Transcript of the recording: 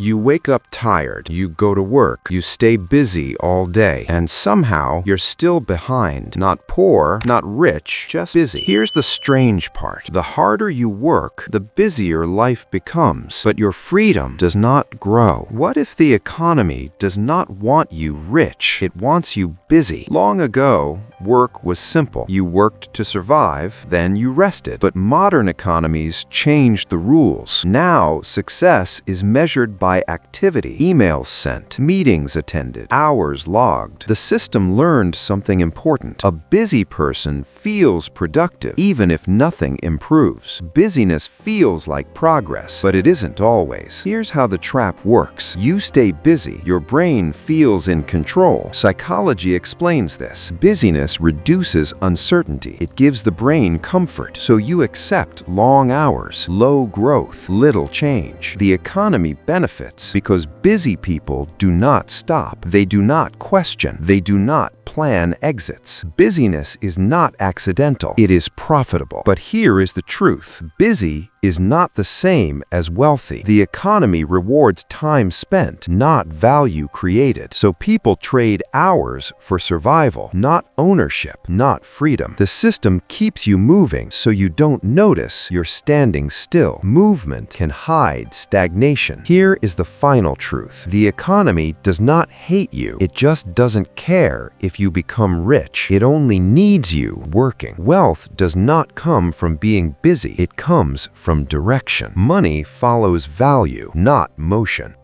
You wake up tired, you go to work, you stay busy all day, and somehow you're still behind. Not poor, not rich, just busy. Here's the strange part. The harder you work, the busier life becomes, but your freedom does not grow. What if the economy does not want you rich? It wants you busy. Long ago, work was simple. You worked to survive, then you rested. But modern economies changed the rules. Now, success is measured by activity, emails sent, meetings attended, hours logged. The system learned something important. A busy person feels productive, even if nothing improves. Busyness feels like progress, but it isn't always. Here's how the trap works. You stay busy, your brain feels in control. Psychology explains this. Busyness reduces uncertainty. It gives the brain comfort, so you accept long hours, low growth, little change. The economy benefits because busy people do not stop. They do not question. They do not plan exits. Busyness is not accidental. It is profitable. But here is the truth. Busy is not the same as wealthy. The economy rewards time spent, not value created. So people trade hours for survival, not ownership, not freedom. The system keeps you moving so you don't notice you're standing still. Movement can hide stagnation. Here is the final truth. The economy does not hate you. It just doesn't care if you become rich. It only needs you working. Wealth does not come from being busy. It comes from direction. Money follows value, not motion.